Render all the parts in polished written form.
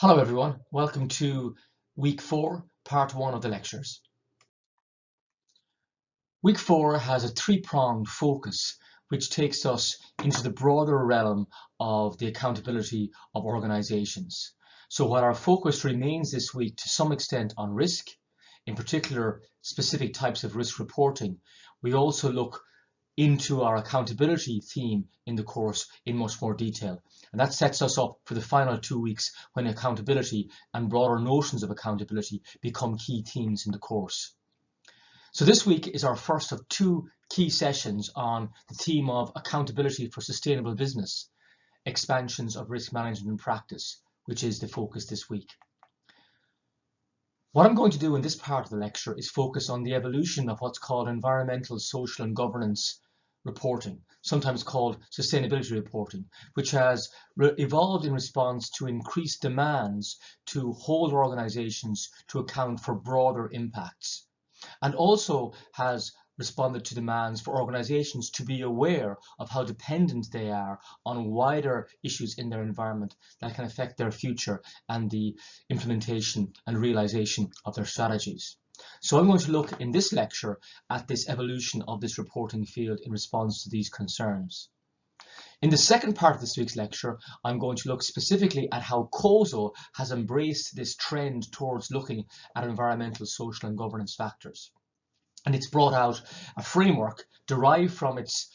Hello everyone, welcome to week 4, part 1 of the lectures. Week 4 has a three-pronged focus which takes us into the broader realm of the accountability of organizations. So while our focus remains this week to some extent on risk, in particular specific types of risk reporting, we also look into our accountability theme in the course in much more detail. And that sets us up for the final 2 weeks when accountability and broader notions of accountability become key themes in the course. So this week is our first of 2 key sessions on the theme of accountability for sustainable business, expansions of risk management and practice, which is the focus this week. What I'm going to do in this part of the lecture is focus on the evolution of what's called environmental, social and governance reporting, sometimes called sustainability reporting, which has evolved in response to increased demands to hold organizations to account for broader impacts, and also has responded to demands for organizations to be aware of how dependent they are on wider issues in their environment that can affect their future and the implementation and realization of their strategies. So I'm going to look in this lecture at this evolution of this reporting field in response to these concerns. In the second part of this week's lecture, I'm going to look specifically at how COSO has embraced this trend towards looking at environmental, social and governance factors. And it's brought out a framework derived from its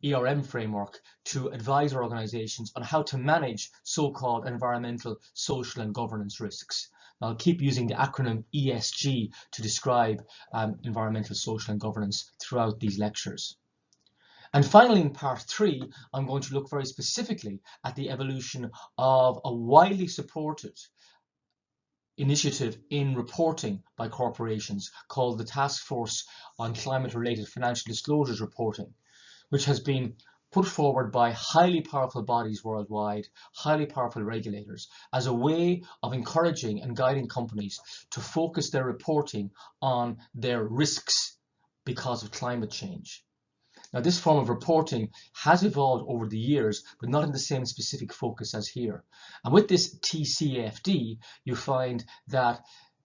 ERM framework to advise organizations on how to manage so-called environmental, social and governance risks. I'll keep using the acronym ESG to describe environmental, social and governance throughout these lectures. And finally, in part 3, I'm going to look very specifically at the evolution of a widely supported initiative in reporting by corporations called the Task Force on Climate-Related Financial Disclosures Reporting, which has been put forward by highly powerful bodies worldwide, highly powerful regulators, as a way of encouraging and guiding companies to focus their reporting on their risks because of climate change. Now, this form of reporting has evolved over the years, but not in the same specific focus as here. And with this TCFD, you find that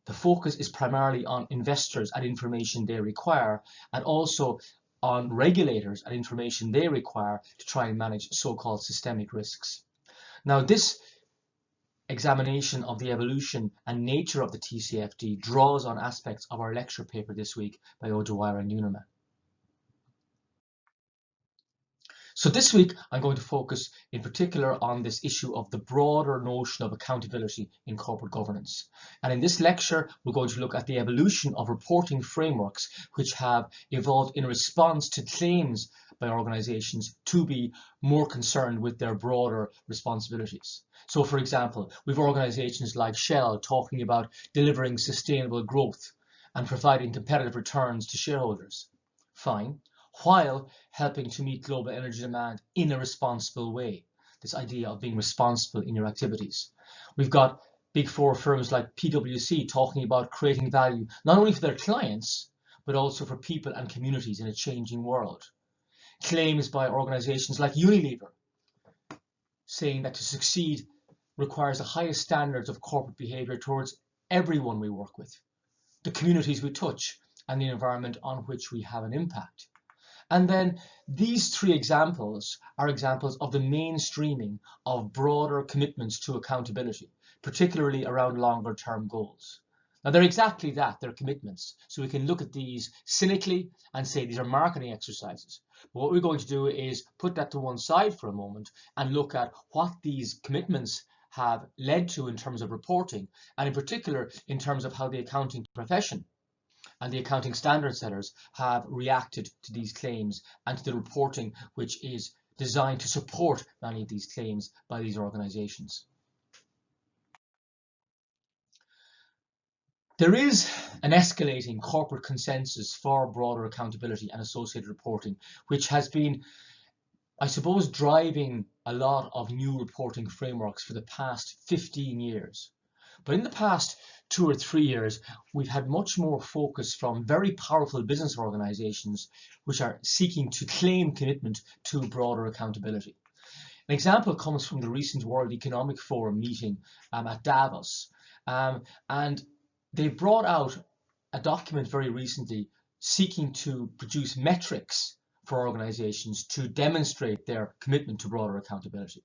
the focus is primarily on investors and information they require, and also on regulators and information they require to try and manage so-called systemic risks. Now, this examination of the evolution and nature of the TCFD draws on aspects of our lecture paper this week by O'Dwyer and Uniman. So this week, I'm going to focus in particular on this issue of the broader notion of accountability in corporate governance. And in this lecture, we're going to look at the evolution of reporting frameworks which have evolved in response to claims by organizations to be more concerned with their broader responsibilities. So for example, we've organizations like Shell talking about delivering sustainable growth and providing competitive returns to shareholders. Fine. While helping to meet global energy demand in a responsible way. This idea of being responsible in your activities. We've got big 4 firms like PwC talking about creating value not only for their clients, but also for people and communities in a changing world. Claims by organizations like Unilever saying that to succeed requires the highest standards of corporate behavior towards everyone we work with, the communities we touch, and the environment on which we have an impact. And then these 3 examples are examples of the mainstreaming of broader commitments to accountability, particularly around longer term goals. Now they're exactly that, they're commitments. So we can look at these cynically and say these are marketing exercises. But what we're going to do is put that to one side for a moment and look at what these commitments have led to in terms of reporting, and in particular in terms of how the accounting profession and the accounting standard setters have reacted to these claims and to the reporting which is designed to support many of these claims by these organizations. There is an escalating corporate consensus for broader accountability and associated reporting, which has been, I suppose, driving a lot of new reporting frameworks for the past 15 years. But in the past 2 or 3 years, we've had much more focus from very powerful business organizations which are seeking to claim commitment to broader accountability. An example comes from the recent World Economic Forum meeting at Davos. And they brought out a document very recently seeking to produce metrics for organizations to demonstrate their commitment to broader accountability.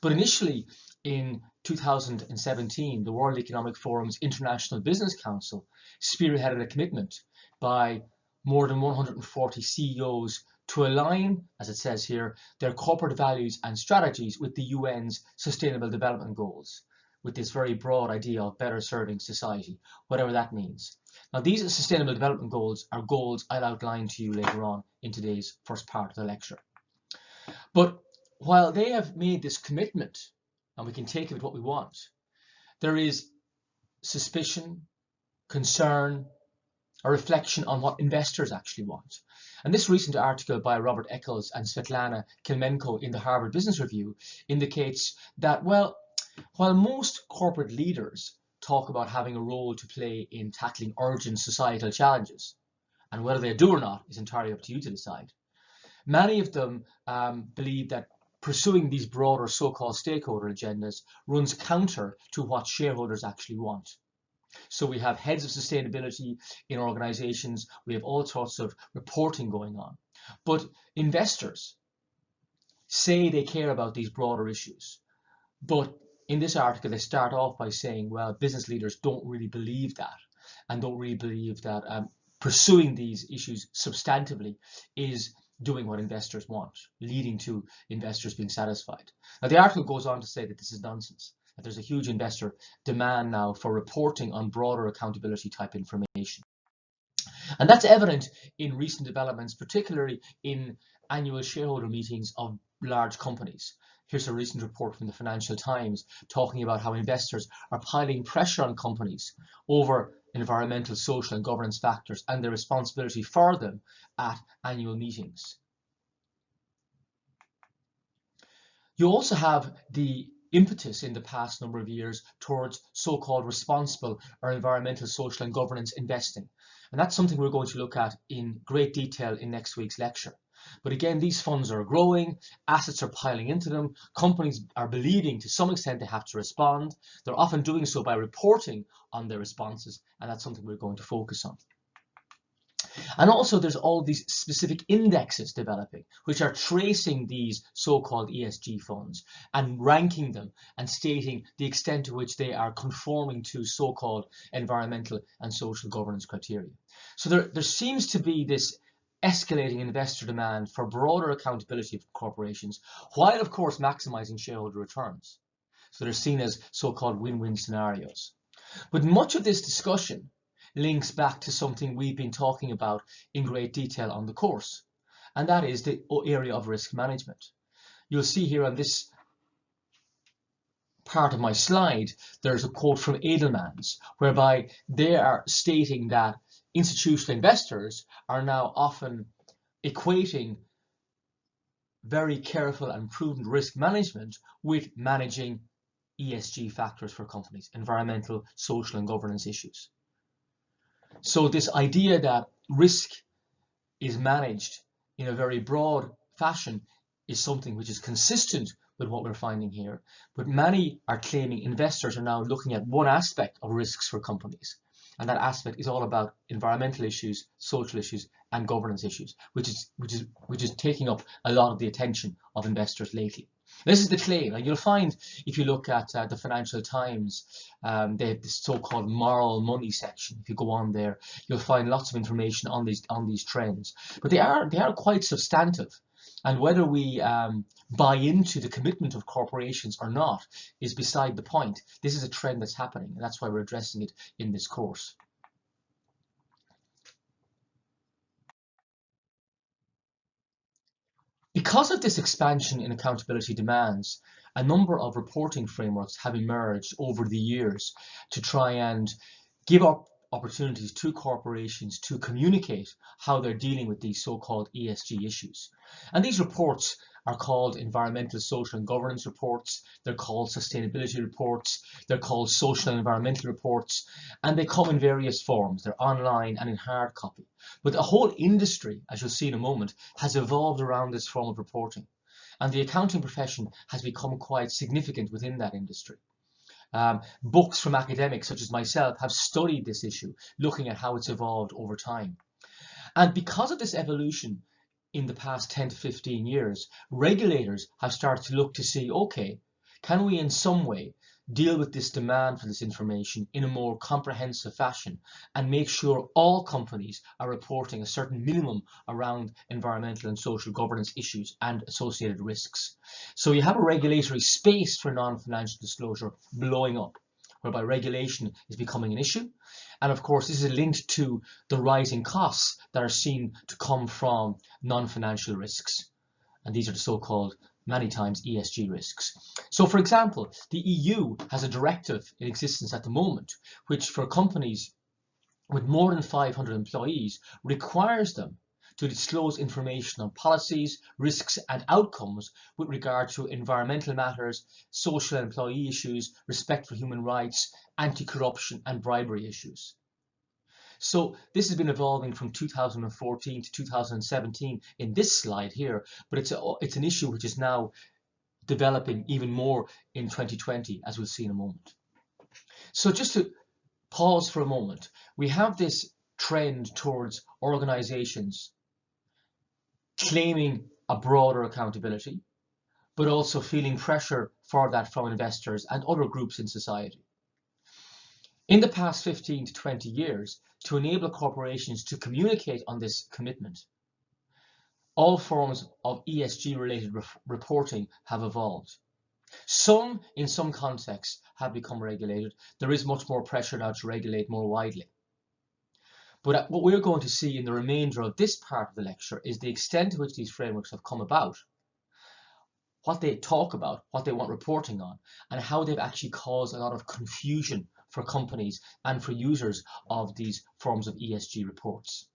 But initially, in 2017, the World Economic Forum's International Business Council spearheaded a commitment by more than 140 CEOs to align, as it says here, their corporate values and strategies with the UN's Sustainable Development Goals, with this very broad idea of better serving society, whatever that means. Now, these Sustainable Development Goals are goals I'll outline to you later on in today's first part of the lecture. But while they have made this commitment, and we can take of it what we want, there is suspicion, concern, a reflection on what investors actually want. And this recent article by Robert Eccles and Svetlana Kilmenko in the Harvard Business Review indicates that, well, while most corporate leaders talk about having a role to play in tackling urgent societal challenges, and whether they do or not is entirely up to you to decide, many of them believe that pursuing these broader so-called stakeholder agendas runs counter to what shareholders actually want. So we have heads of sustainability in organizations, we have all sorts of reporting going on. But investors say they care about these broader issues. But in this article, they start off by saying, well, business leaders don't really believe that, and don't really believe that pursuing these issues substantively is doing what investors want, leading to investors being satisfied. Now, the article goes on to say that this is nonsense, that there's a huge investor demand now for reporting on broader accountability type information. And that's evident in recent developments, particularly in annual shareholder meetings of large companies. Here's a recent report from the Financial Times talking about how investors are piling pressure on companies over environmental, social and governance factors and their responsibility for them at annual meetings. You also have the impetus in the past number of years towards so-called responsible or environmental, social and governance investing. And that's something we're going to look at in great detail in next week's lecture. But again, these funds are growing, assets are piling into them, companies are believing to some extent they have to respond. They're often doing so by reporting on their responses, and that's something we're going to focus on. And also there's all these specific indexes developing, which are tracing these so-called ESG funds and ranking them and stating the extent to which they are conforming to so-called environmental and social governance criteria. So there seems to be this escalating investor demand for broader accountability of corporations, while of course maximizing shareholder returns. So they're seen as so-called win-win scenarios. But much of this discussion links back to something we've been talking about in great detail on the course, and that is the area of risk management. You'll see here on this part of my slide, there's a quote from Edelman's, whereby they are stating that institutional investors are now often equating very careful and prudent risk management with managing ESG factors for companies, environmental, social and governance issues. So this idea that risk is managed in a very broad fashion is something which is consistent with what we're finding here. But many are claiming investors are now looking at one aspect of risks for companies. And that aspect is all about environmental issues, social issues, and governance issues, which is taking up a lot of the attention of investors lately. This is the claim, and you'll find if you look at the Financial Times, they have this so-called moral money section. If you go on there, you'll find lots of information on these trends. But they are quite substantive, and whether we buy into the commitment of corporations or not is beside the point. This is a trend that's happening, and that's why we're addressing it in this course. Because of this expansion in accountability demands, a number of reporting frameworks have emerged over the years to try and give up opportunities to corporations to communicate how they're dealing with these so-called ESG issues. And these reports are called environmental, social and governance reports, they're called sustainability reports, they're called social and environmental reports, and they come in various forms. They're online and in hard copy. But the whole industry, as you'll see in a moment, has evolved around this form of reporting. And the accounting profession has become quite significant within that industry. Books from academics such as myself have studied this issue, looking at how it's evolved over time. And because of this evolution in the past 10 to 15 years, regulators have started to look to see, okay, can we in some way deal with this demand for this information in a more comprehensive fashion and make sure all companies are reporting a certain minimum around environmental and social governance issues and associated risks. So you have a regulatory space for non-financial disclosure blowing up, whereby regulation is becoming an issue. And of course, this is linked to the rising costs that are seen to come from non-financial risks. And these are the so-called, many times, ESG risks. So for example, the EU has a directive in existence at the moment, which for companies with more than 500 employees requires them to disclose information on policies, risks and outcomes with regard to environmental matters, social and employee issues, respect for human rights, anti-corruption and bribery issues. So this has been evolving from 2014 to 2017 in this slide here, but it's an issue which is now developing even more in 2020, as we'll see in a moment. So just to pause for a moment, we have this trend towards organizations claiming a broader accountability, but also feeling pressure for that from investors and other groups in society. In the past 15 to 20 years, to enable corporations to communicate on this commitment, all forms of ESG-related reporting have evolved. Some, in some contexts, have become regulated. There is much more pressure now to regulate more widely. But what we're going to see in the remainder of this part of the lecture is the extent to which these frameworks have come about, what they talk about, what they want reporting on, and how they've actually caused a lot of confusion for companies and for users of these forms of ESG reports.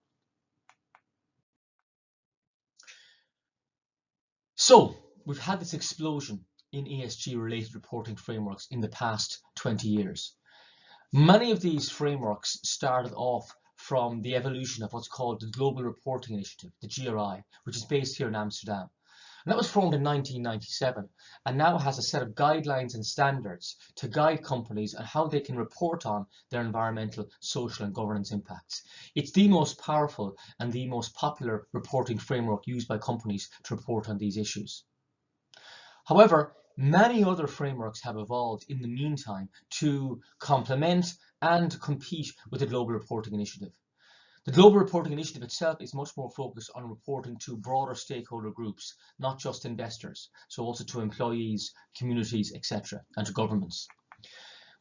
So we've had this explosion in ESG-related reporting frameworks in the past 20 years. Many of these frameworks started off from the evolution of what's called the Global Reporting Initiative, the GRI, which is based here in Amsterdam. And that was formed in 1997 and now has a set of guidelines and standards to guide companies on how they can report on their environmental, social and governance impacts. It's the most powerful and the most popular reporting framework used by companies to report on these issues. However, many other frameworks have evolved in the meantime to complement and compete with the Global Reporting Initiative. The Global Reporting Initiative itself is much more focused on reporting to broader stakeholder groups, not just investors, so also to employees, communities, etc., and to governments.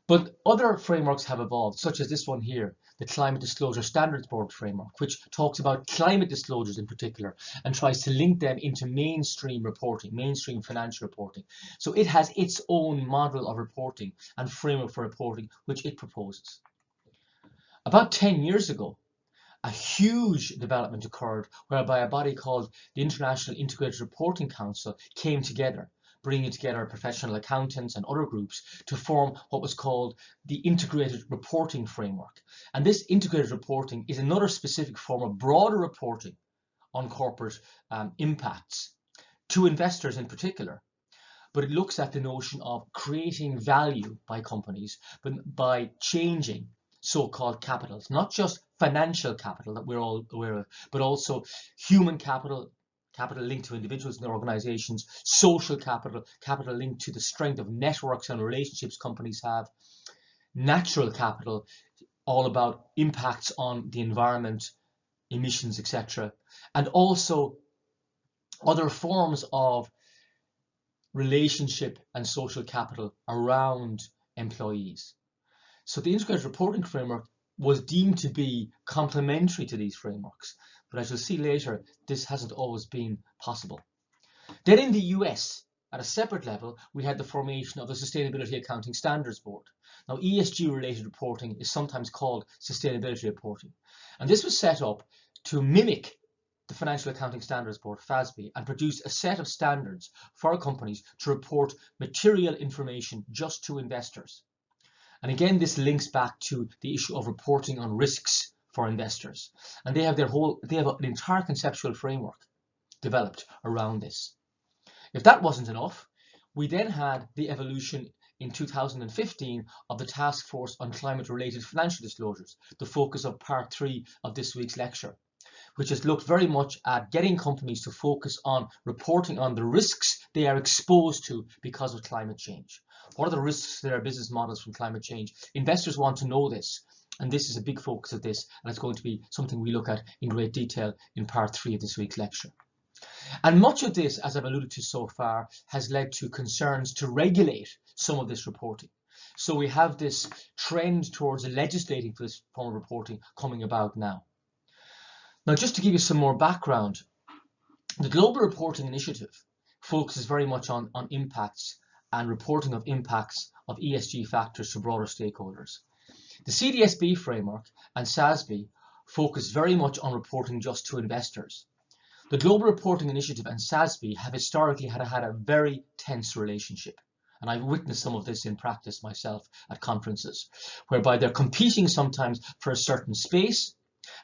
But other frameworks have evolved, such as this one here, the Climate Disclosure Standards Board framework, which talks about climate disclosures in particular and tries to link them into mainstream reporting, mainstream financial reporting. So it has its own model of reporting and framework for reporting, which it proposes. About 10 years ago, a huge development occurred whereby a body called the International Integrated Reporting Council came together, bringing together professional accountants and other groups to form what was called the Integrated Reporting Framework. And this integrated reporting is another specific form of broader reporting on corporate impacts to investors in particular. But it looks at the notion of creating value by companies, but by changing so-called capitals, not just financial capital that we're all aware of, but also human capital, capital linked to individuals and their organizations, social capital, capital linked to the strength of networks and relationships companies have, natural capital, all about impacts on the environment, emissions, etc., and also other forms of relationship and social capital around employees. So the integrated reporting framework was deemed to be complementary to these frameworks, but as you'll see later, this hasn't always been possible. Then in the US, at a separate level, we had the formation of the Sustainability Accounting Standards Board. Now, ESG-related reporting is sometimes called sustainability reporting, and this was set up to mimic the Financial Accounting Standards Board, FASB, and produce a set of standards for companies to report material information just to investors. And again, this links back to the issue of reporting on risks for investors. And they have an entire conceptual framework developed around this. If that wasn't enough, we then had the evolution in 2015 of the Task Force on Climate-Related Financial Disclosures, the focus of part 3 of this week's lecture, which has looked very much at getting companies to focus on reporting on the risks they are exposed to because of climate change. What are the risks to their business models from climate change? Investors want to know this, and this is a big focus of this, and it's going to be something we look at in great detail in part 3 of this week's lecture. And much of this, as I've alluded to so far, has led to concerns to regulate some of this reporting. So we have this trend towards legislating for this form of reporting coming about now. Now, just to give you some more background, the Global Reporting Initiative focuses very much on impacts and reporting of impacts of ESG factors to broader stakeholders. The CDSB framework and SASB focus very much on reporting just to investors. The Global Reporting Initiative and SASB have historically had a very tense relationship. And I've witnessed some of this in practice myself at conferences, whereby they're competing sometimes for a certain space.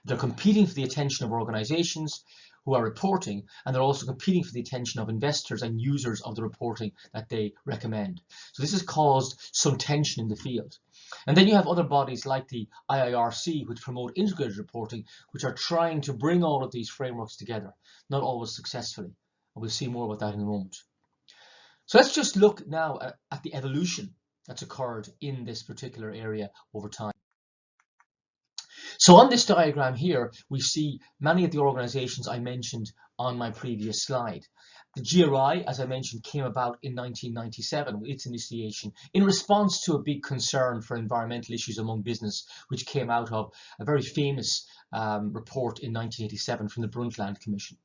They're competing for the attention of organizations who are reporting, and they're also competing for the attention of investors and users of the reporting that they recommend. So this has caused some tension in the field. And then you have other bodies like the IIRC, which promote integrated reporting, which are trying to bring all of these frameworks together, not always successfully. And we'll see more about that in a moment. So let's just look now at the evolution that's occurred in this particular area over time. So on this diagram here, we see many of the organizations I mentioned on my previous slide. The GRI, as I mentioned, came about in 1997 with its initiation in response to a big concern for environmental issues among business, which came out of a very famous report in 1987 from the Brundtland Commission.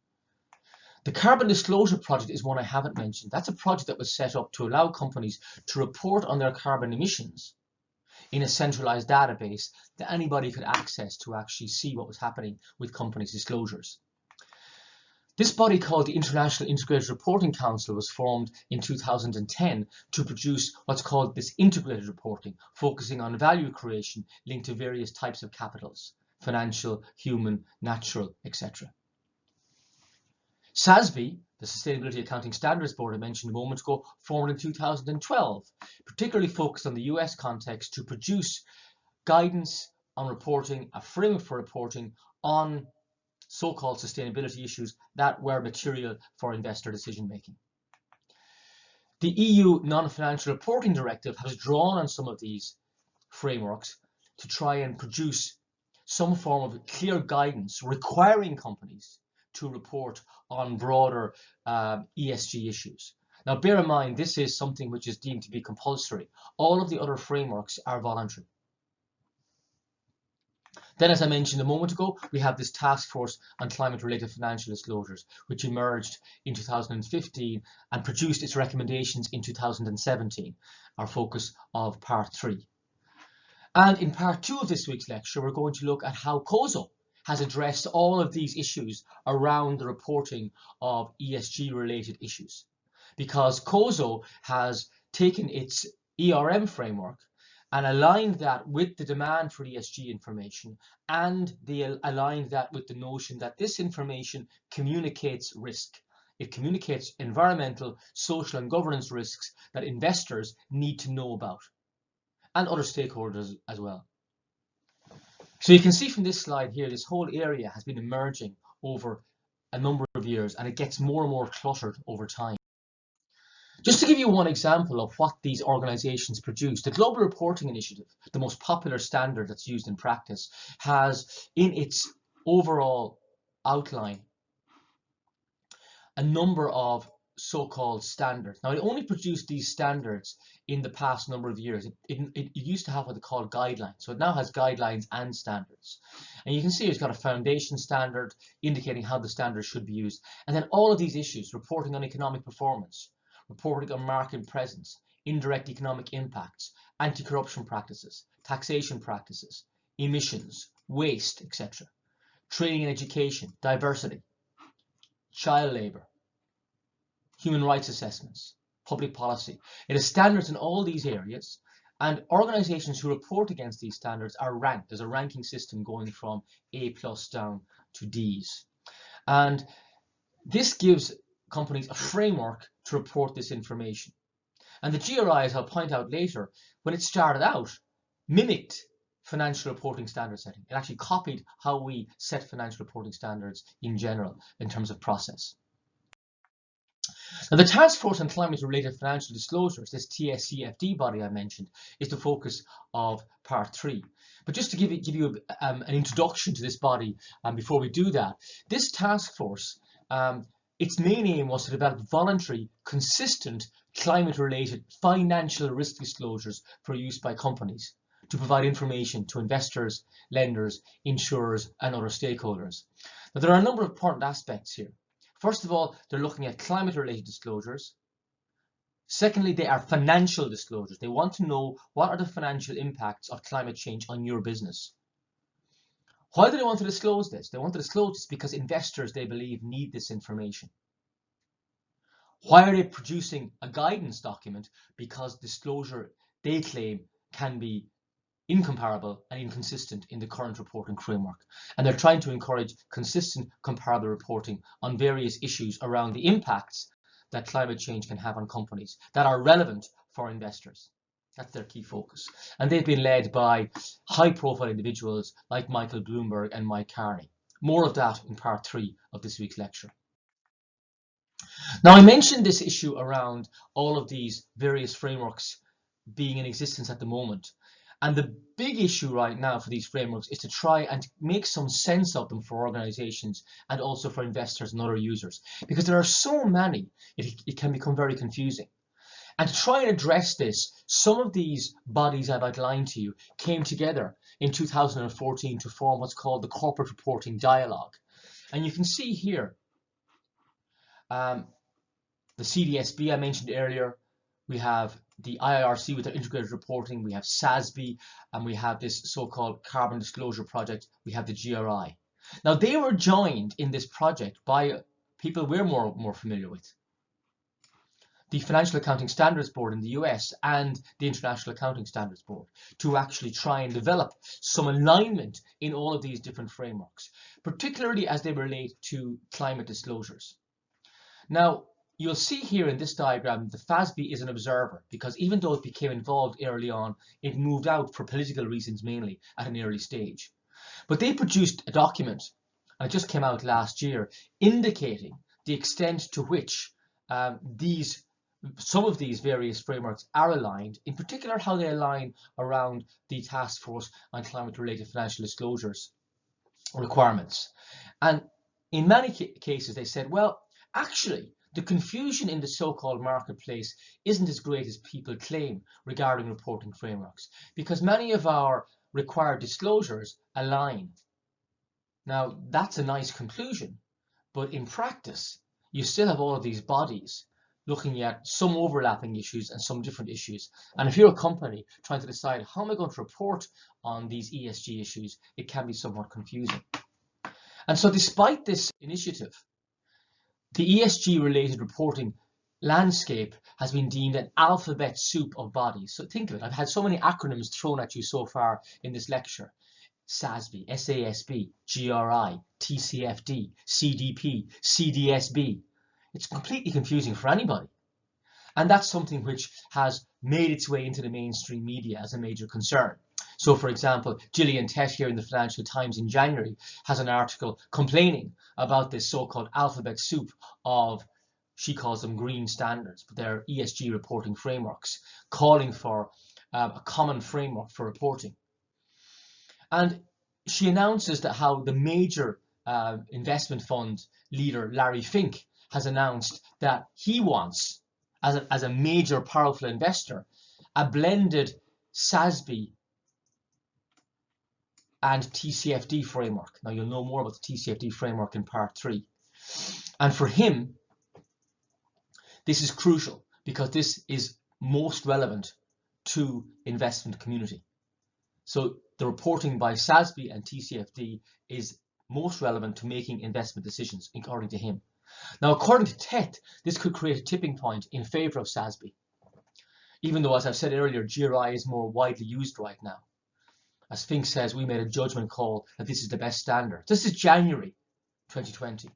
The Carbon Disclosure Project is one I haven't mentioned. That's a project that was set up to allow companies to report on their carbon emissions in a centralized database that anybody could access to actually see what was happening with companies' disclosures. This body, called the International Integrated Reporting Council, was formed in 2010 to produce what's called this integrated reporting, focusing on value creation linked to various types of capitals: financial, human, natural, etc. SASB, the Sustainability Accounting Standards Board I mentioned a moment ago, formed in 2012, particularly focused on the US context to produce guidance on reporting, a framework for reporting on so-called sustainability issues that were material for investor decision making. The EU Non-Financial Reporting Directive has drawn on some of these frameworks to try and produce some form of clear guidance requiring companies to report on broader ESG issues. Now, bear in mind, this is something which is deemed to be compulsory. All of the other frameworks are voluntary. Then, as I mentioned a moment ago, we have this Task Force on Climate-Related Financial Disclosures, which emerged in 2015 and produced its recommendations in 2017, our focus of part 3. And in part 2 of this week's lecture, we're going to look at how COSO has addressed all of these issues around the reporting of ESG-related issues. Because COSO has taken its ERM framework and aligned that with the demand for ESG information, and they aligned that with the notion that this information communicates risk. It communicates environmental, social, and governance risks that investors need to know about, and other stakeholders as well. So you can see from this slide here, this whole area has been emerging over a number of years, and it gets more and more cluttered over time. Just to give you one example of what these organizations produce, the Global Reporting Initiative, the most popular standard that's used in practice, has in its overall outline a number of so-called standards. Now, it only produced these standards in the past number of years. It used to have what they call guidelines. So it now has guidelines and standards. And you can see it's got a foundation standard indicating how the standards should be used. And then all of these issues, reporting on economic performance, reporting on market presence, indirect economic impacts, anti-corruption practices, taxation practices, emissions, waste, etc. Training and education, diversity, child labour, human rights assessments, public policy. It has standards in all these areas, and organizations who report against these standards are ranked. There's a ranking system going from A+ down to Ds. And this gives companies a framework to report this information. And the GRI, as I'll point out later, when it started out, mimicked financial reporting standard setting. It actually copied how we set financial reporting standards in general in terms of process. Now, the Task Force on Climate-Related Financial Disclosures, this TCFD body I mentioned, is the focus of part 3. But just to give you an introduction to this body, before we do that, this task force, its main aim was to develop voluntary, consistent, climate-related financial risk disclosures for use by companies to provide information to investors, lenders, insurers, and other stakeholders. Now, there are a number of important aspects here. First of all, they're looking at climate-related disclosures. Secondly, they are financial disclosures. They want to know what are the financial impacts of climate change on your business. Why do they want to disclose this? They want to disclose this because investors, they believe, need this information. Why are they producing a guidance document? Because disclosure, they claim, can be incomparable and inconsistent in the current reporting framework. And they're trying to encourage consistent, comparable reporting on various issues around the impacts that climate change can have on companies that are relevant for investors. That's their key focus. And they've been led by high-profile individuals like Michael Bloomberg and Mike Carney. More of that in part 3 of this week's lecture. Now, I mentioned this issue around all of these various frameworks being in existence at the moment. And the big issue right now for these frameworks is to try and make some sense of them for organizations and also for investors and other users. Because there are so many, it can become very confusing. And to try and address this, some of these bodies I've outlined to you came together in 2014 to form what's called the Corporate Reporting Dialogue. And you can see here the CDSB I mentioned earlier. We have the IIRC with their integrated reporting, we have SASB, and we have this so-called Carbon Disclosure Project, we have the GRI. Now, they were joined in this project by people we're more familiar with. The Financial Accounting Standards Board in the US and the International Accounting Standards Board to actually try and develop some alignment in all of these different frameworks, particularly as they relate to climate disclosures. Now, you'll see here in this diagram the FASB is an observer because even though it became involved early on, it moved out for political reasons mainly at an early stage. But they produced a document, and it just came out last year, indicating the extent to which some of these various frameworks are aligned, in particular how they align around the Task Force on Climate-Related Financial Disclosures requirements. And in many cases they said, well, actually, the confusion in the so-called marketplace isn't as great as people claim regarding reporting frameworks, because many of our required disclosures align. Now, that's a nice conclusion, but in practice, you still have all of these bodies looking at some overlapping issues and some different issues. And if you're a company trying to decide how am I going to report on these ESG issues, it can be somewhat confusing. And so despite this initiative, the ESG-related reporting landscape has been deemed an alphabet soup of bodies. So think of it. I've had so many acronyms thrown at you so far in this lecture. SASB, SASB, GRI, TCFD, CDP, CDSB. It's completely confusing for anybody. And that's something which has made its way into the mainstream media as a major concern. So, for example, Gillian Tett here in the Financial Times in January has an article complaining about this so-called alphabet soup of, she calls them green standards, but they're ESG reporting frameworks, calling for a common framework for reporting. And she announces that how the major investment fund leader, Larry Fink, has announced that he wants, as a major powerful investor, a blended SASB and TCFD framework. Now, you'll know more about the TCFD framework in part 3. And for him, this is crucial because this is most relevant to investment community. So the reporting by SASB and TCFD is most relevant to making investment decisions, according to him. Now, according to Tett, this could create a tipping point in favor of SASB, even though, as I've said earlier, GRI is more widely used right now. As Fink says, we made a judgment call that this is the best standard. This is January 2020.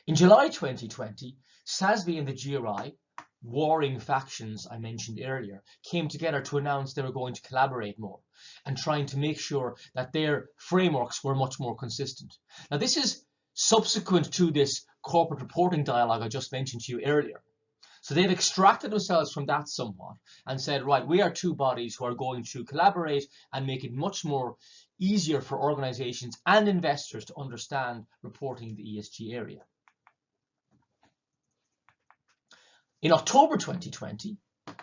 In July 2020, SASB and the GRI, warring factions I mentioned earlier, came together to announce they were going to collaborate more and trying to make sure that their frameworks were much more consistent. Now, this is subsequent to this corporate reporting dialogue I just mentioned to you earlier. So they've extracted themselves from that somewhat and said, right, we are two bodies who are going to collaborate and make it much more easier for organizations and investors to understand reporting in the ESG area. In October 2020,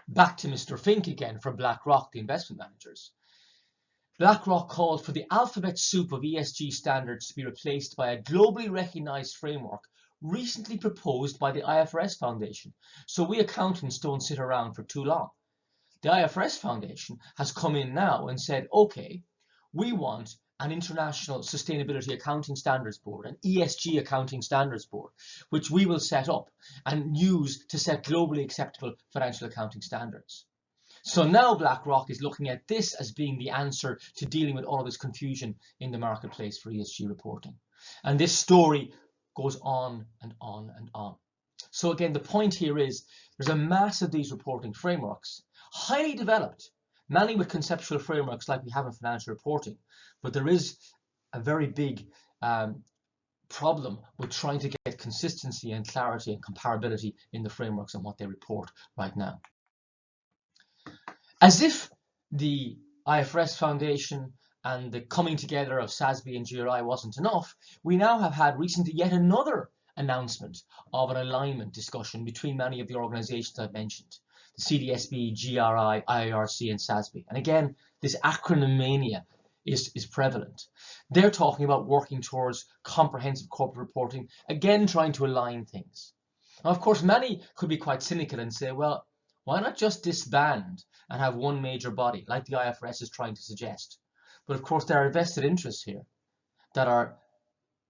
back to Mr. Fink again for BlackRock, the investment managers. BlackRock called for the alphabet soup of ESG standards to be replaced by a globally recognized framework recently proposed by the IFRS Foundation. So we accountants don't sit around for too long. The IFRS Foundation has come in now and said, okay, we want an International Sustainability Accounting Standards Board, an ESG Accounting Standards Board, which we will set up and use to set globally acceptable financial accounting standards. So now BlackRock is looking at this as being the answer to dealing with all of this confusion in the marketplace for ESG reporting. And this story goes on and on and on. So again, the point here is there's a mass of these reporting frameworks, highly developed, many with conceptual frameworks like we have in financial reporting, but there is a very big problem with trying to get consistency and clarity and comparability in the frameworks and what they report right now. As if the IFRS Foundation and the coming together of SASB and GRI wasn't enough, we now have had recently yet another announcement of an alignment discussion between many of the organizations I've mentioned, the CDSB, GRI, IIRC and SASB. And again, this acronym mania is prevalent. They're talking about working towards comprehensive corporate reporting, again trying to align things. Now, of course, many could be quite cynical and say, well, why not just disband and have one major body like the IFRS is trying to suggest? But of course, there are vested interests here that are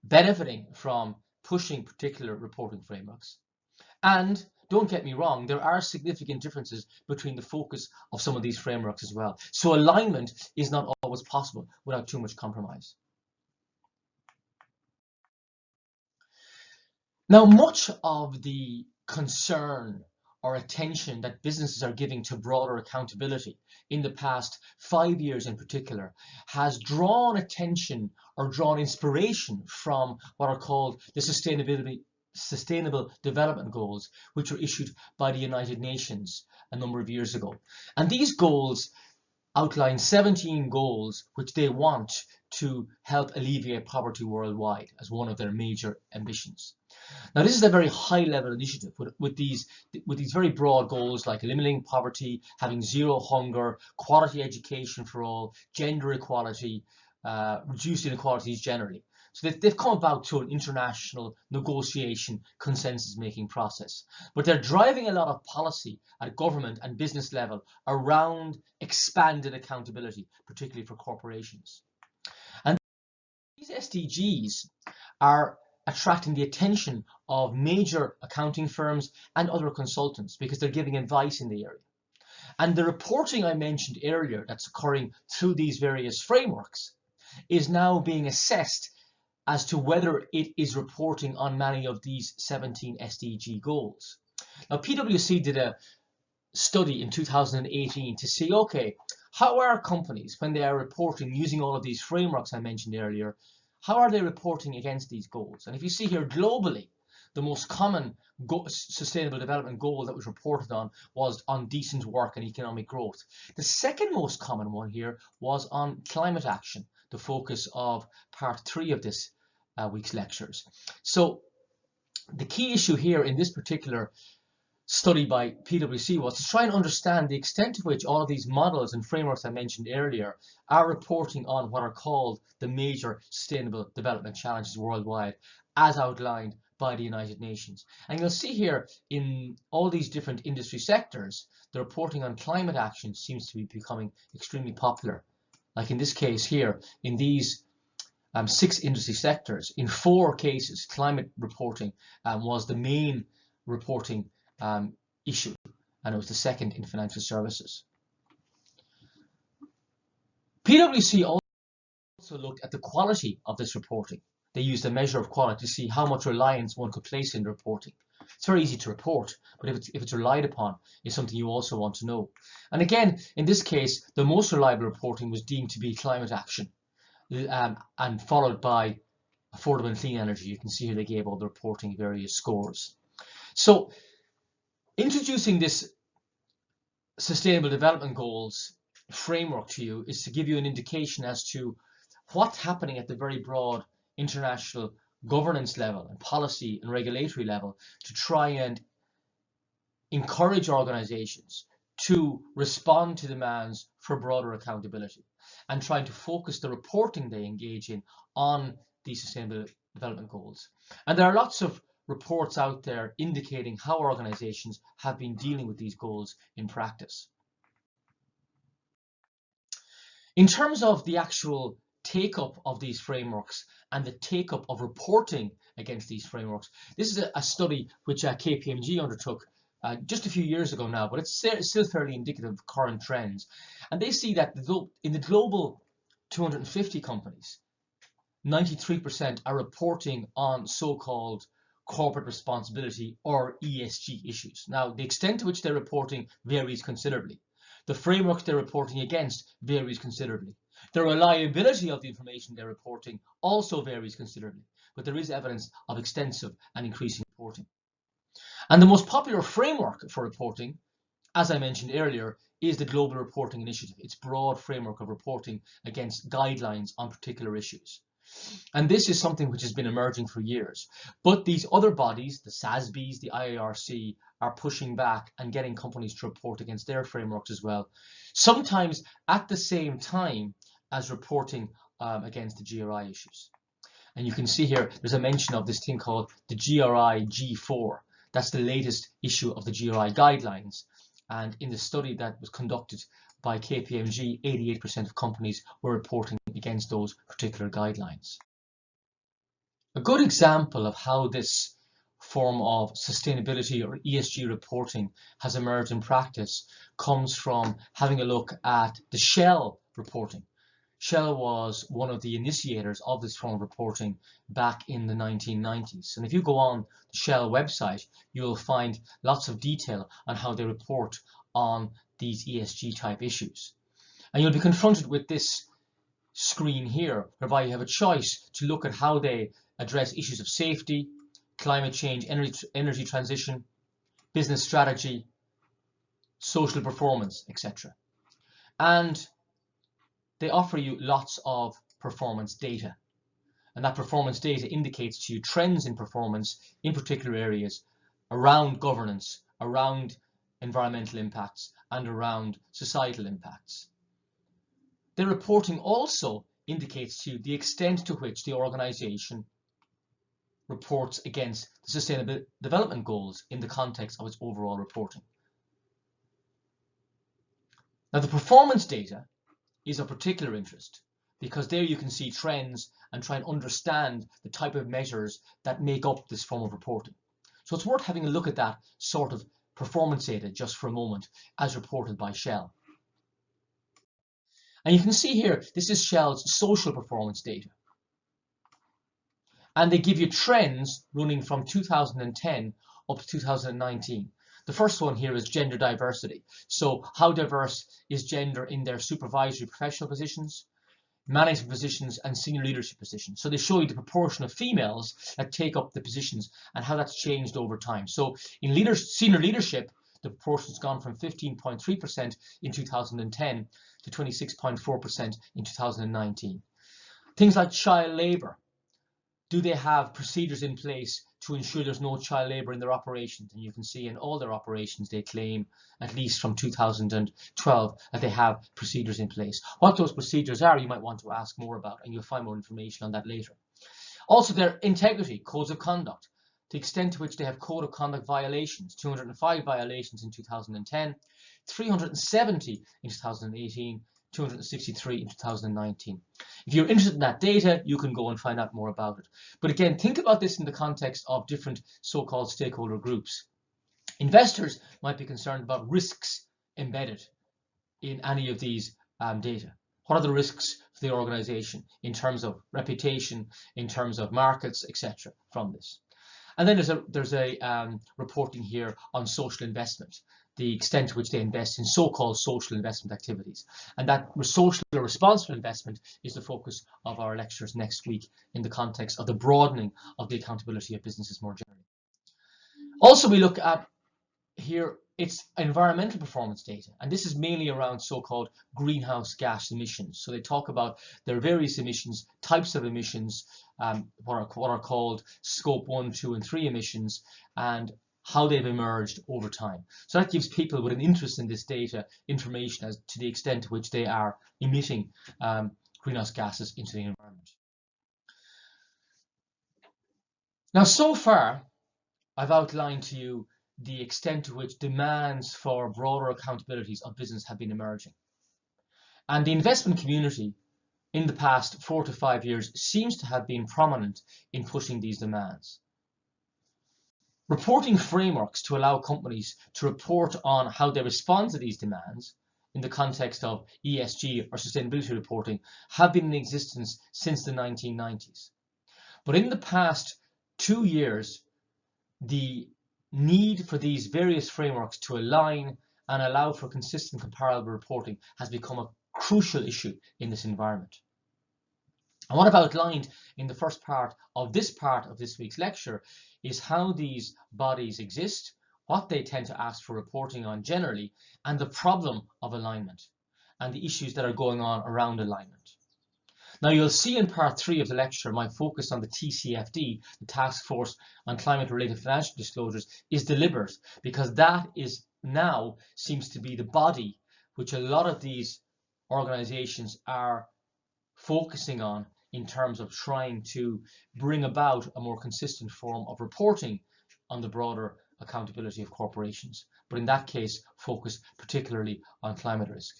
benefiting from pushing particular reporting frameworks. And don't get me wrong, there are significant differences between the focus of some of these frameworks as well. So alignment is not always possible without too much compromise. Now, much of the concern or attention that businesses are giving to broader accountability in the past 5 years in particular has drawn attention or drawn inspiration from what are called the Sustainable Development Goals, which were issued by the United Nations a number of years ago. And these goals outline 17 goals which they want to help alleviate poverty worldwide as one of their major ambitions. Now, this is a very high-level initiative with these very broad goals like eliminating poverty, having zero hunger, quality education for all, gender equality, reducing inequalities generally. So they've come about to an international negotiation, consensus-making process. But they're driving a lot of policy at government and business level around expanded accountability, particularly for corporations. And these SDGs are attracting the attention of major accounting firms and other consultants because they're giving advice in the area. And the reporting I mentioned earlier that's occurring through these various frameworks is now being assessed as to whether it is reporting on many of these 17 SDG goals. Now, PwC did a study in 2018 to see, okay, how are companies, when they are reporting using all of these frameworks I mentioned earlier, how are they reporting against these goals? And if you see here globally, the most common sustainable development goal that was reported on was on decent work and economic growth. The second most common one here was on climate action, the focus of part 3 of this week's lectures. So the key issue here in this particular study by PwC was to try and understand the extent to which all of these models and frameworks I mentioned earlier are reporting on what are called the major sustainable development challenges worldwide as outlined by the United Nations. And you'll see here in all these different industry sectors, the reporting on climate action seems to be becoming extremely popular. Like in this case here, in these 6 industry sectors, in 4 cases, climate reporting was the main reporting issue, and it was the second in financial services. PwC also looked at the quality of this reporting. They used a measure of quality to see how much reliance one could place in the reporting. It's very easy to report, but if it's relied upon, is something you also want to know. And again, in this case, the most reliable reporting was deemed to be climate action, and followed by affordable and clean energy. You can see here they gave all the reporting various scores. So introducing this Sustainable Development Goals framework to you is to give you an indication as to what's happening at the very broad international governance level and policy and regulatory level to try and encourage organizations to respond to demands for broader accountability and trying to focus the reporting they engage in on these Sustainable Development Goals. And there are lots of reports out there indicating how organizations have been dealing with these goals in practice. In terms of the actual take-up of these frameworks and the take-up of reporting against these frameworks, this is a study which KPMG undertook just a few years ago now, but it's still fairly indicative of current trends. And they see that in the global 250 companies, 93% are reporting on so-called corporate responsibility or ESG issues. Now, the extent to which they're reporting varies considerably. The framework they're reporting against varies considerably. The reliability of the information they're reporting also varies considerably, but there is evidence of extensive and increasing reporting. And the most popular framework for reporting, as I mentioned earlier, is the Global Reporting Initiative. Its broad framework of reporting against guidelines on particular issues. And this is something which has been emerging for years. But these other bodies, the SASBs, the IARC, are pushing back and getting companies to report against their frameworks as well, sometimes at the same time as reporting against the GRI issues. And you can see here, there's a mention of this thing called the GRI G4. That's the latest issue of the GRI guidelines. And in the study that was conducted by KPMG, 88% of companies were reporting against those particular guidelines. A good example of how this form of sustainability or ESG reporting has emerged in practice comes from having a look at the Shell reporting. Shell was one of the initiators of this form of reporting back in the 1990s. And if you go on the Shell website, you'll find lots of detail on how they report on these ESG type issues. And you'll be confronted with this screen here, whereby you have a choice to look at how they address issues of safety, climate change, energy transition, business strategy, social performance, etc. And they offer you lots of performance data. And that performance data indicates to you trends in performance in particular areas around governance, around environmental impacts, and around societal impacts. Their reporting also indicates to you the extent to which the organization reports against the Sustainable Development Goals in the context of its overall reporting. Now, the performance data is of particular interest because there you can see trends and try and understand the type of measures that make up this form of reporting. So it's worth having a look at that sort of performance data just for a moment as reported by Shell. And you can see here, this is Shell's social performance data. And they give you trends running from 2010 up to 2019. The first one here is gender diversity. So how diverse is gender in their supervisory professional positions, management positions, and senior leadership positions? So they show you the proportion of females that take up the positions and how that's changed over time. So in senior leadership, the proportion has gone from 15.3% in 2010 to 26.4% in 2019. Things like child labour. Do they have procedures in place to ensure there's no child labour in their operations? And you can see in all their operations they claim, at least from 2012, that they have procedures in place. What those procedures are, you might want to ask more about, and you'll find more information on that later. Also, their integrity, codes of conduct, the extent to which they have code of conduct violations, 205 violations in 2010, 370 in 2018, 263 in 2019. If you're interested in that data, you can go and find out more about it. But again, think about this in the context of different so-called stakeholder groups. Investors might be concerned about risks embedded in any of these data. What are the risks for the organization in terms of reputation, in terms of markets, etc. from this? And then there's a reporting here on social investment, the extent to which they invest in so-called social investment activities. And that social or responsible investment is the focus of our lectures next week in the context of the broadening of the accountability of businesses more generally. Also, we look at here, it's environmental performance data, and this is mainly around so-called greenhouse gas emissions. So they talk about their various emissions, types of emissions, what are called scope 1, 2, and 3 emissions, and how they've emerged over time. So that gives people with an interest in this data information as to the extent to which they are emitting greenhouse gases into the environment. Now, so far, I've outlined to you the extent to which demands for broader accountabilities of business have been emerging. And the investment community in the past 4 to 5 years seems to have been prominent in pushing these demands. Reporting frameworks to allow companies to report on how they respond to these demands in the context of ESG or sustainability reporting have been in existence since the 1990s. But in the past 2 years, the need for these various frameworks to align and allow for consistent comparable reporting has become a crucial issue in this environment. And what I've outlined in the first part of this week's lecture is how these bodies exist, what they tend to ask for reporting on generally, and the problem of alignment and the issues that are going on around alignment. Now, you'll see in part 3 of the lecture, my focus on the TCFD, the Task Force on Climate-Related Financial Disclosures, is deliberate because that is now seems to be the body which a lot of these organizations are focusing on in terms of trying to bring about a more consistent form of reporting on the broader accountability of corporations, but in that case, focus particularly on climate risk.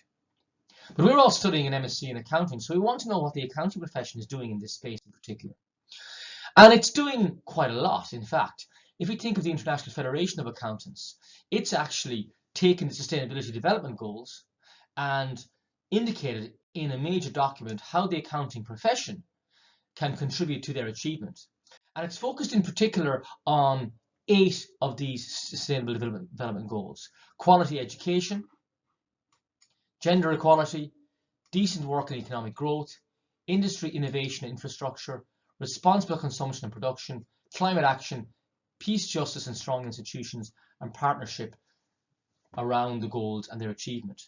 But we're all studying an MSc in accounting, so we want to know what the accounting profession is doing in this space in particular. And it's doing quite a lot, in fact. If we think of the International Federation of Accountants, it's actually taken the Sustainability Development Goals and indicated in a major document how the accounting profession can contribute to their achievement. And it's focused in particular on 8 of these Sustainable Development Goals: quality education, gender equality, decent work and economic growth, industry innovation and infrastructure, responsible consumption and production, climate action, peace, justice and strong institutions, and partnership around the goals and their achievement.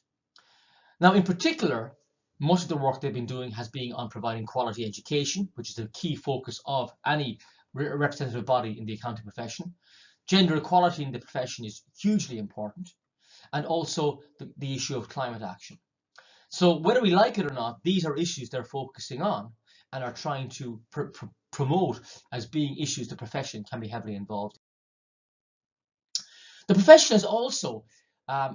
Now, in particular, much of the work they've been doing has been on providing quality education, which is the key focus of any representative body in the accounting profession. Gender equality in the profession is hugely important, and also the issue of climate action. So whether we like it or not, these are issues they're focusing on and are trying to promote as being issues the profession can be heavily involved in. The profession has also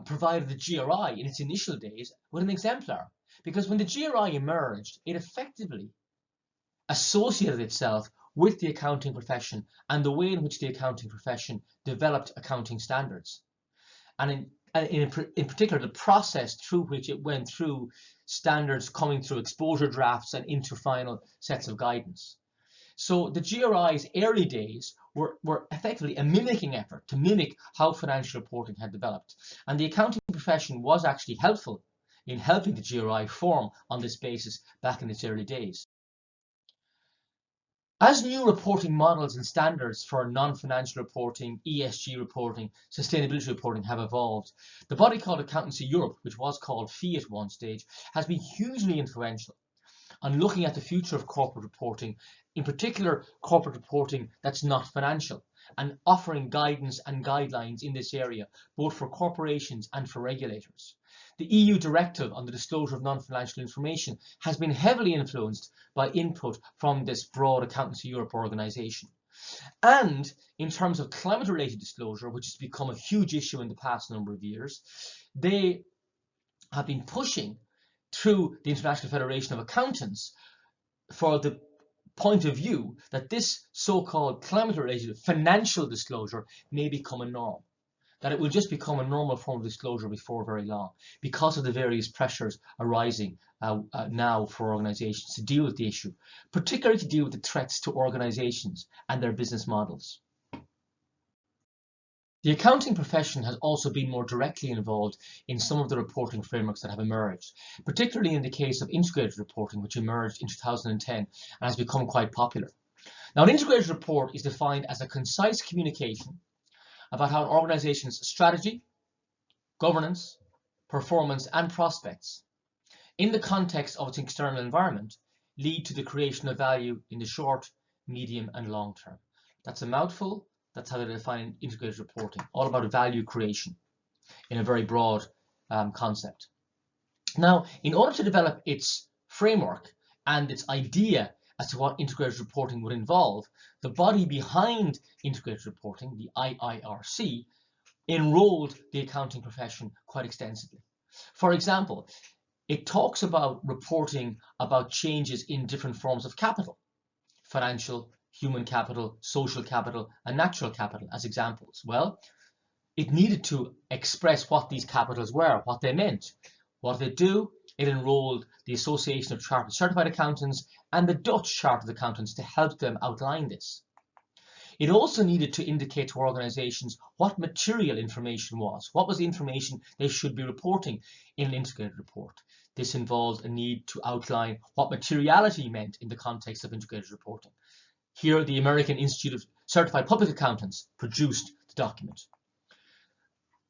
provided the GRI in its initial days with an exemplar, because when the GRI emerged, it effectively associated itself with the accounting profession and the way in which the accounting profession developed accounting standards. And in particular, the process through which it went through standards coming through exposure drafts and into final sets of guidance. So the GRI's early days were effectively a mimicking effort to mimic how financial reporting had developed. And the accounting profession was actually helpful in helping the GRI form on this basis back in its early days. As new reporting models and standards for non-financial reporting, ESG reporting, sustainability reporting have evolved, the body called Accountancy Europe, which was called FEE at one stage, has been hugely influential on looking at the future of corporate reporting, in particular corporate reporting that's not financial, and offering guidance and guidelines in this area, both for corporations and for regulators. The EU directive on the disclosure of non-financial information has been heavily influenced by input from this broad Accountancy Europe organisation. And in terms of climate-related disclosure, which has become a huge issue in the past number of years, they have been pushing through the International Federation of Accountants for the point of view that this so-called climate-related financial disclosure may become a norm. that it will just become a normal form of disclosure before very long because of the various pressures arising now for organizations to deal with the issue, particularly to deal with the threats to organizations and their business models. The accounting profession has also been more directly involved in some of the reporting frameworks that have emerged, particularly in the case of integrated reporting, which emerged in 2010 and has become quite popular. Now, an integrated report is defined as a concise communication about how an organization's strategy, governance, performance, and prospects, in the context of its external environment, lead to the creation of value in the short, medium, and long term. That's a mouthful. That's how they define integrated reporting, all about value creation in a very broad concept. Now, in order to develop its framework and its idea as to what integrated reporting would involve, the body behind integrated reporting, the IIRC, enrolled the accounting profession quite extensively. For example, it talks about reporting about changes in different forms of capital, financial, human capital, social capital, and natural capital as examples. Well, it needed to express what these capitals were, what they meant. What did it do? It enrolled the Association of Chartered Certified Accountants and the Dutch Chartered Accountants to help them outline this. It also needed to indicate to organizations what material information was. What was the information they should be reporting in an integrated report? This involved a need to outline what materiality meant in the context of integrated reporting. Here, the American Institute of Certified Public Accountants produced the document.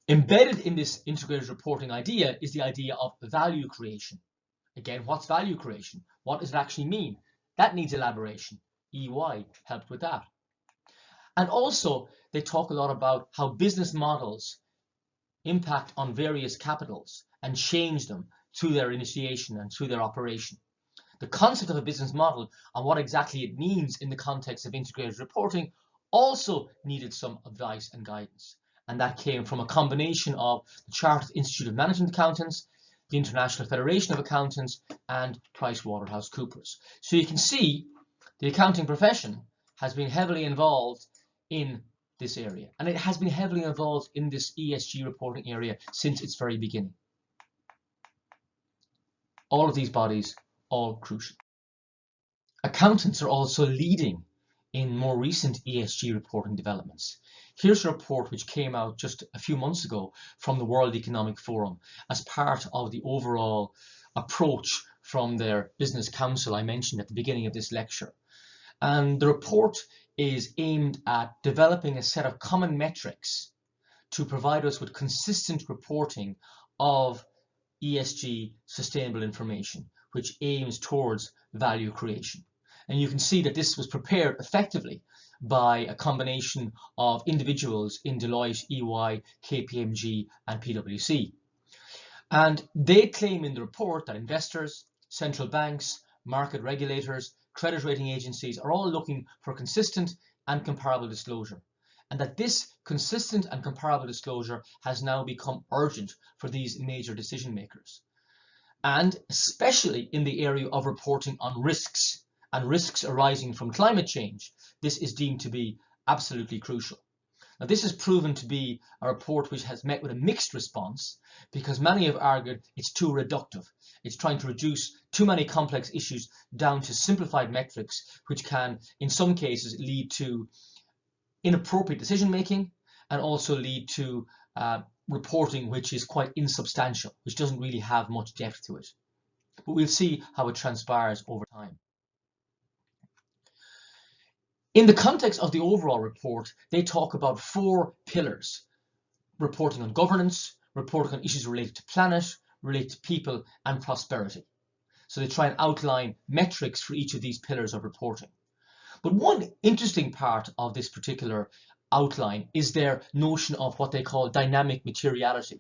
Embedded in this integrated reporting idea is the idea of value creation. Again, what's value creation? What does it actually mean? That needs elaboration. EY helped with that. And also, they talk a lot about how business models impact on various capitals and change them through their initiation and through their operation. The concept of a business model and what exactly it means in the context of integrated reporting also needed some advice and guidance. And that came from a combination of the Chartered Institute of Management Accountants, the International Federation of Accountants, and PricewaterhouseCoopers. So you can see the accounting profession has been heavily involved in this area, and it has been heavily involved in this ESG reporting area since its very beginning. All of these bodies, all crucial. Accountants are also leading in more recent ESG reporting developments. Here's a report which came out just a few months ago from the World Economic Forum as part of the overall approach from their Business Council I mentioned at the beginning of this lecture. And the report is aimed at developing a set of common metrics to provide us with consistent reporting of ESG sustainable information, which aims towards value creation. And you can see that this was prepared effectively by a combination of individuals in Deloitte, EY, KPMG, and PwC. And they claim in the report that investors, central banks, market regulators, credit rating agencies are all looking for consistent and comparable disclosure, and that this consistent and comparable disclosure has now become urgent for these major decision makers. And especially in the area of reporting on risks and risks arising from climate change, this is deemed to be absolutely crucial. Now, this has proven to be a report which has met with a mixed response because many have argued it's too reductive. It's trying to reduce too many complex issues down to simplified metrics, which can, in some cases, lead to inappropriate decision making and also lead to reporting which is quite insubstantial, which doesn't really have much depth to it. But we'll see how it transpires over time. In the context of the overall report, they talk about 4 pillars: reporting on governance, reporting on issues related to planet, related to people, and prosperity. So they try and outline metrics for each of these pillars of reporting. But one interesting part of this particular outline is their notion of what they call dynamic materiality.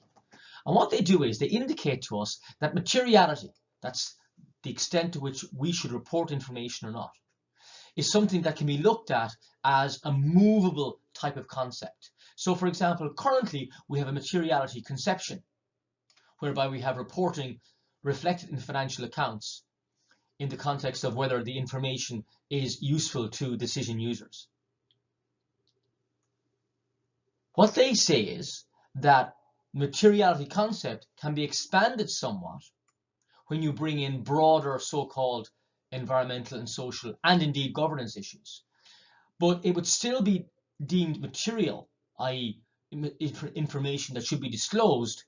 And what they do is they indicate to us that materiality, that's the extent to which we should report information or not, is something that can be looked at as a movable type of concept. So for example, currently we have a materiality conception whereby we have reporting reflected in financial accounts in the context of whether the information is useful to decision users. What they say is that materiality concept can be expanded somewhat when you bring in broader so-called environmental and social and indeed governance issues. But it would still be deemed material, i.e. information that should be disclosed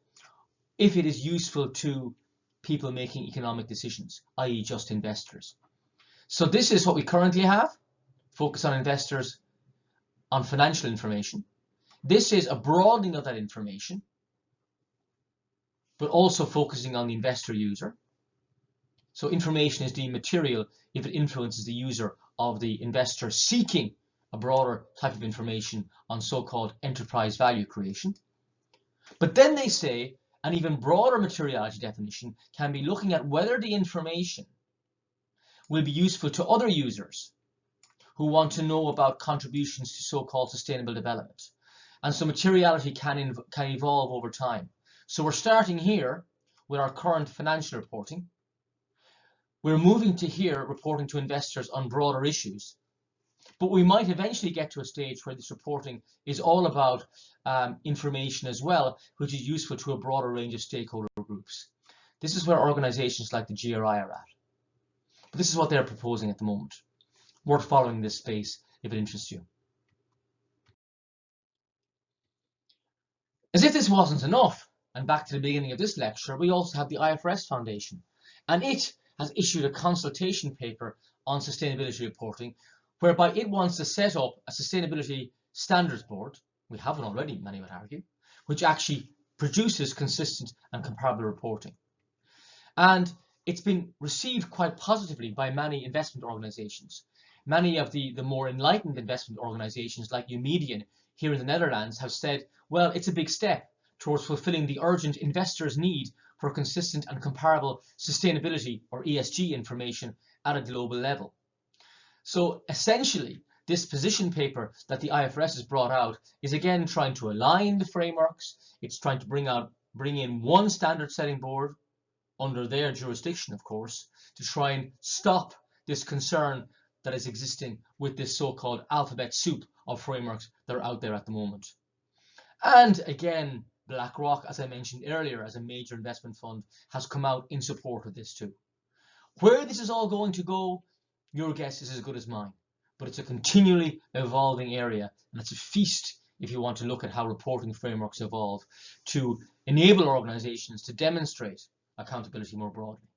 if it is useful to people making economic decisions, i.e. just investors. So this is what we currently have. Focus on investors on financial information. This is a broadening of that information, but also focusing on the investor user. So information is deemed material if it influences the user of the investor seeking a broader type of information on so-called enterprise value creation. But then they say an even broader materiality definition can be looking at whether the information will be useful to other users who want to know about contributions to so-called sustainable development. And so materiality can evolve over time. So we're starting here with our current financial reporting. We're moving to here reporting to investors on broader issues. But we might eventually get to a stage where this reporting is all about information as well, which is useful to a broader range of stakeholder groups. This is where organizations like the GRI are at. But this is what they're proposing at the moment. Worth following this space if it interests you. As if this wasn't enough, and back to the beginning of this lecture, we also have the IFRS Foundation, and it has issued a consultation paper on sustainability reporting, whereby it wants to set up a sustainability standards board. We have one already, many would argue, which actually produces consistent and comparable reporting. And it's been received quite positively by many investment organizations. Many of the more enlightened investment organizations like Eumedion here in the Netherlands have said, well, it's a big step towards fulfilling the urgent investors' need for consistent and comparable sustainability or ESG information at a global level. So essentially, this position paper that the IFRS has brought out is again trying to align the frameworks. It's trying to bring in one standard setting board under their jurisdiction, of course, to try and stop this concern that is existing with this so-called alphabet soup of frameworks that are out there at the moment. And again, BlackRock, as I mentioned earlier, as a major investment fund, has come out in support of this too. Where this is all going to go, your guess is as good as mine. But it's a continually evolving area, and it's a feast if you want to look at how reporting frameworks evolve to enable organizations to demonstrate accountability more broadly.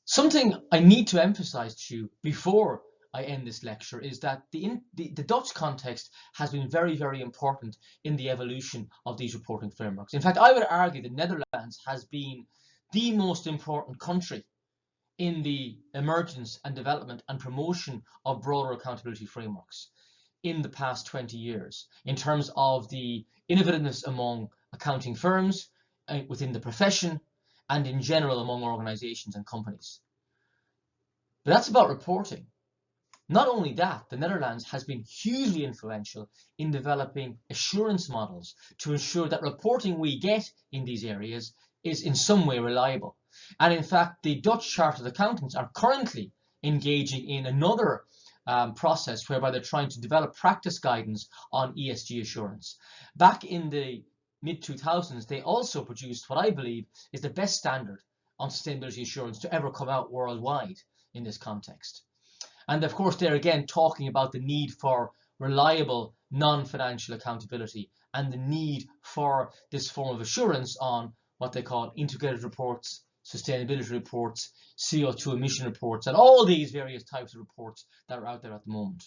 Something I need to emphasize to you before I end this lecture is that the Dutch context has been very, very important in the evolution of these reporting frameworks. In fact, I would argue the Netherlands has been the most important country in the emergence and development and promotion of broader accountability frameworks in the past 20 years in terms of the innovativeness among accounting firms, within the profession, and in general among organizations and companies. But that's about reporting. Not only that, the Netherlands has been hugely influential in developing assurance models to ensure that reporting we get in these areas is in some way reliable. And in fact, the Dutch Chartered Accountants are currently engaging in another process whereby they're trying to develop practice guidance on ESG assurance. Back in the mid-2000s, they also produced what I believe is the best standard on sustainability assurance to ever come out worldwide in this context. And of course, they're again talking about the need for reliable non-financial accountability and the need for this form of assurance on what they call integrated reports, sustainability reports, CO2 emission reports, and all these various types of reports that are out there at the moment.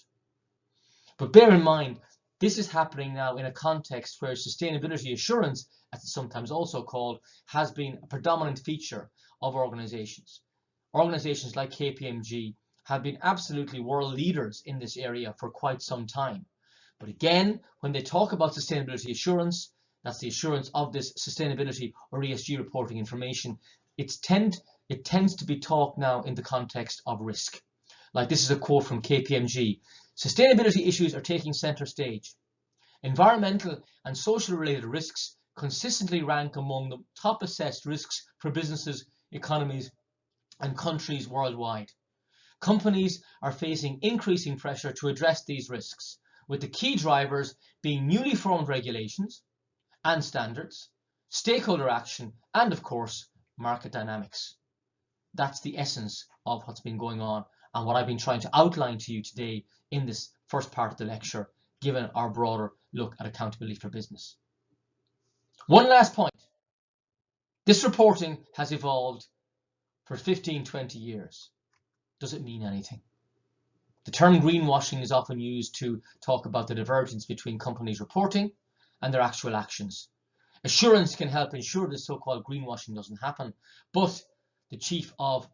But bear in mind, this is happening now in a context where sustainability assurance, as it's sometimes also called, has been a predominant feature of organizations. Organizations like KPMG have been absolutely world leaders in this area for quite some time. But again, when they talk about sustainability assurance, that's the assurance of this sustainability or ESG reporting information, it tends to be talked now in the context of risk. Like this is a quote from KPMG. Sustainability issues are taking center stage. Environmental and social related risks consistently rank among the top assessed risks for businesses, economies, and countries worldwide. Companies are facing increasing pressure to address these risks, with the key drivers being newly formed regulations and standards, stakeholder action, and of course, market dynamics. That's the essence of what's been going on and what I've been trying to outline to you today in this first part of the lecture, given our broader look at accountability for business. One last point. This reporting has evolved for 15, 20 years. Does it mean anything? The term greenwashing is often used to talk about the divergence between companies reporting and their actual actions. Assurance can help ensure this so-called greenwashing doesn't happen, but the chief of,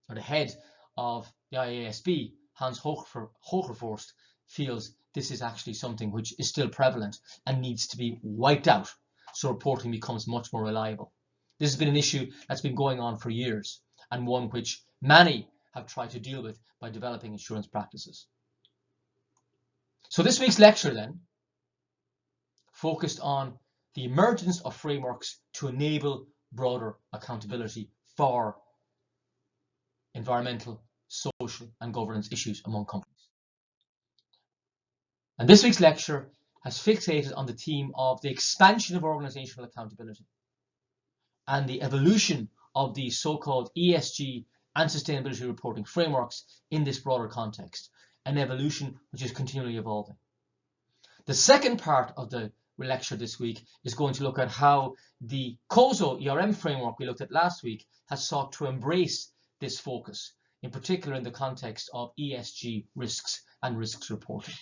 or the head of the IASB, Hans Hogervorst, feels this is actually something which is still prevalent and needs to be wiped out so reporting becomes much more reliable. This has been an issue that's been going on for years and one which many have tried to deal with by developing insurance practices. So this week's lecture then focused on the emergence of frameworks to enable broader accountability for environmental, social and governance issues among companies. And this week's lecture has fixated on the theme of the expansion of organizational accountability and the evolution of the so-called ESG and sustainability reporting frameworks in this broader context, an evolution which is continually evolving. The second part of the lecture this week is going to look at how the COSO ERM framework we looked at last week has sought to embrace this focus, in particular in the context of ESG risks and risks reporting.